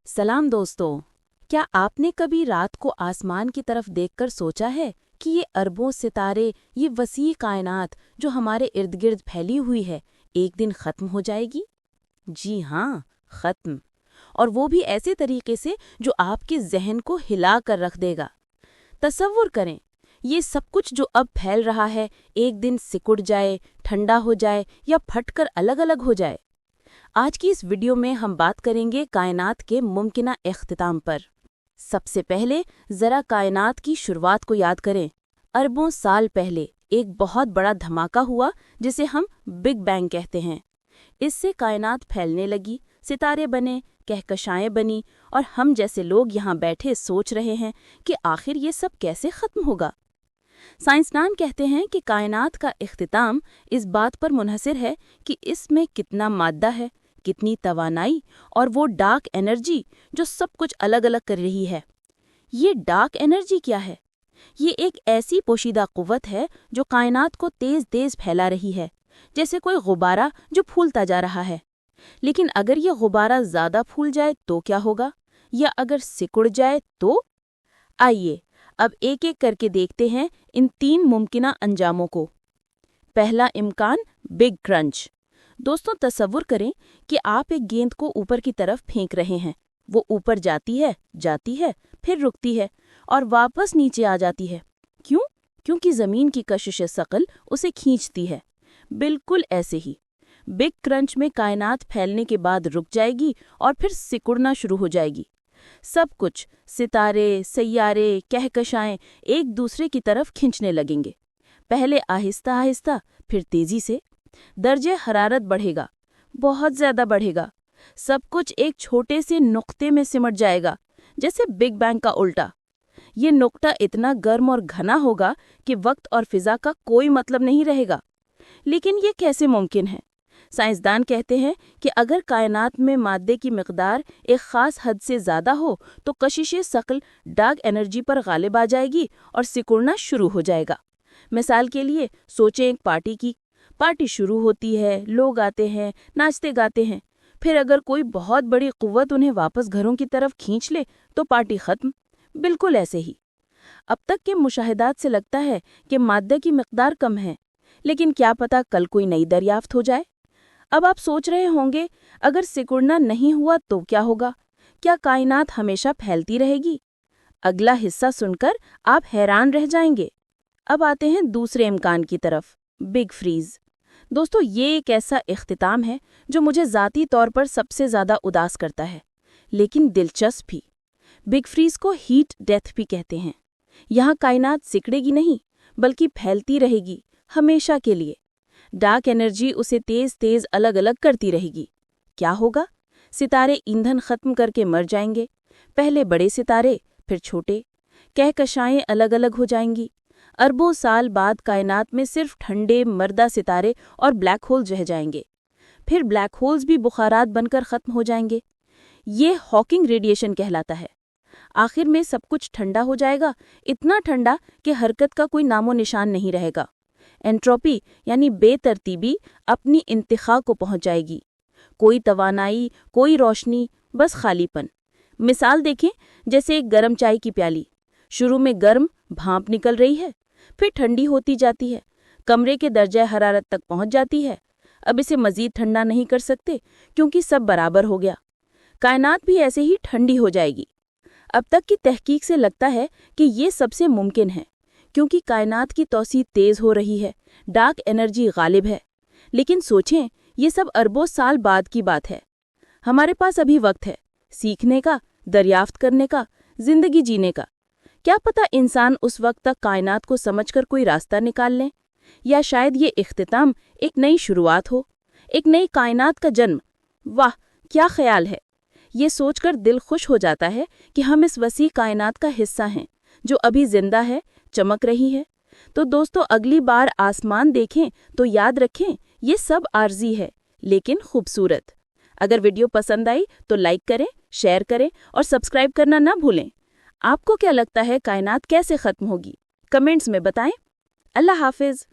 सलाम दोस्तों। क्या आपने कभी रात को आसमान की तरफ देखकर सोचा है कि ये अरबों सितारे, ये वसी कायनात जो हमारे इर्द गिर्द फैली हुई है, एक दिन ख़त्म हो जाएगी? जी हाँ, ख़त्म। और वो भी ऐसे तरीके से जो आपके जहन को हिला कर रख देगा। तसव्वुर करें, ये सब कुछ जो अब फैल रहा है एक दिन सिकुड़ जाए, ठंडा हो जाए या फटकर अलग अलग हो जाए। आज की इस वीडियो में हम बात करेंगे कायनात के मुमकिना इख्तिताम पर। सबसे पहले ज़रा कायनात की शुरुआत को याद करें। अरबों साल पहले एक बहुत बड़ा धमाका हुआ जिसे हम बिग बैंग कहते हैं। इससे कायनात फैलने लगी, सितारे बने, कहकशाएं बनी और हम जैसे लोग यहाँ बैठे सोच रहे हैं कि आखिर ये सब कैसे ख़त्म होगा। साइंसदान कहते हैं कि कायनात का इख्तिताम इस बात पर मुनहसिर है कि इसमें कितना मादा है, कितनी तवानाई और वो डार्क एनर्जी जो सब कुछ अलग अलग कर रही है। ये डार्क एनर्जी क्या है? ये एक ऐसी पोशीदा कुव्वत है जो कायनात को तेज तेज फैला रही है, जैसे कोई गुब्बारा जो फूलता जा रहा है। लेकिन अगर ये गुब्बारा ज़्यादा फूल जाए तो क्या होगा? या अगर सिकुड़ जाए तो? आइए अब एक एक करके देखते हैं इन 3 मुमकिना अंजामों को। पहला इम्कान, बिग क्रंच। दोस्तों तसव्वुर करें कि आप एक गेंद को ऊपर की तरफ फेंक रहे हैं। वो ऊपर जाती है, फिर रुकती है और वापस नीचे आ जाती है। क्यों? क्योंकि ज़मीन की कशिश सकल उसे खींचती है। बिल्कुल ऐसे ही बिग क्रंच में कायनात फैलने के बाद रुक जाएगी और फिर सिकुड़ना शुरू हो जाएगी। सब कुछ, सितारे, सैयारे, कहकशाएं एक दूसरे की तरफ खींचने लगेंगे। पहले आहिस्ता आहिस्ता, फिर तेजी से। दर्जे हरारत बढ़ेगा, बहुत ज़्यादा बढ़ेगा। सब कुछ एक छोटे से नुक्ते में सिमट जाएगा, जैसे बिग बैंग का उल्टा। ये नुक्ता इतना गर्म और घना होगा कि वक्त और फिज़ा का कोई मतलब नहीं रहेगा। लेकिन ये कैसे मुमकिन है? साइंसदान कहते हैं कि अगर कायनात में मादे की मिकदार एक ख़ास हद से ज़्यादा हो तो कशिशे सकल डार्क एनर्जी पर गालिब आ जाएगी और सिकुड़ना शुरू हो जाएगा। मिसाल के लिए सोचें एक पार्टी की। पार्टी शुरू होती है, लोग आते हैं, नाचते गाते हैं। फिर अगर कोई बहुत बड़ी कुव्वत उन्हें वापस घरों की तरफ खींच ले तो पार्टी ख़त्म। बिल्कुल ऐसे ही अब तक के मुशाहिदात से लगता है कि मादे की मिकदार कम है, लेकिन क्या पता कल कोई नई दरियाफ्त हो जाए। अब आप सोच रहे होंगे, अगर सिकुड़ना नहीं हुआ तो क्या होगा? क्या कायनात हमेशा फैलती रहेगी? अगला हिस्सा सुनकर आप हैरान रह जाएंगे। अब आते हैं दूसरे इम्कान की तरफ, बिग फ्रीज। दोस्तों ये एक ऐसा इख्तिताम है जो मुझे ज़ाती तौर पर सबसे ज़्यादा उदास करता है, लेकिन दिलचस्प भी। बिग फ्रीज को हीट डेथ भी कहते हैं। यहाँ कायनात सिकड़ेगी नहीं, बल्कि फैलती रहेगी हमेशा के लिए। डार्क एनर्जी उसे तेज तेज अलग अलग करती रहेगी। क्या होगा? सितारे ईंधन खत्म करके मर जाएंगे। पहले बड़े सितारे, फिर छोटे। कहकशाएं अलग अलग हो जाएंगी। अरबों साल बाद कायनात में सिर्फ ठंडे मर्दा सितारे और ब्लैक होल्स रह जाएंगे। फिर ब्लैक होल्स भी बुखारात बनकर खत्म हो जाएंगे। ये हॉकिंग रेडिएशन कहलाता है। आखिर में सब कुछ ठंडा हो जाएगा, इतना ठंडा कि हरकत का कोई नामो निशान नहीं रहेगा। एंट्रोपी यानी बेतरतीबी अपनी इंतहा को पहुंच जाएगी। कोई तवानाई, कोई रोशनी, बस खालीपन। मिसाल देखें, जैसे एक गर्म चाय की प्याली। शुरू में गर्म भाप निकल रही है, फिर ठंडी होती जाती है, कमरे के दर्जे हरारत तक पहुंच जाती है। अब इसे मजीद ठंडा नहीं कर सकते क्योंकि सब बराबर हो गया। कायनात भी ऐसे ही ठंडी हो जाएगी। अब तक की तहकीक से लगता है कि ये सबसे मुमकिन है, क्योंकि कायनात की तौसी तेज हो रही है, डार्क एनर्जी गालिब है। लेकिन सोचें, ये सब अरबों साल बाद की बात है। हमारे पास अभी वक्त है सीखने का, दरियाफ्त करने का, जिंदगी जीने का। क्या पता इंसान उस वक्त तक कायनात को समझकर कोई रास्ता निकाल लें, या शायद ये इख्तिताम एक नई शुरुआत हो, एक नई कायनात का जन्म। वाह, क्या ख्याल है! ये सोचकर दिल खुश हो जाता है कि हम इस वसी कायनात का हिस्सा हैं जो अभी जिंदा है, चमक रही है। तो दोस्तों अगली बार आसमान देखें तो याद रखें, ये सब आर्जी है लेकिन खूबसूरत। अगर वीडियो पसंद आई तो लाइक करें, शेयर करें और सब्सक्राइब करना ना भूलें। आपको क्या लगता है कायनात कैसे ख़त्म होगी? कमेंट्स में बताएं। अल्लाह हाफिज़।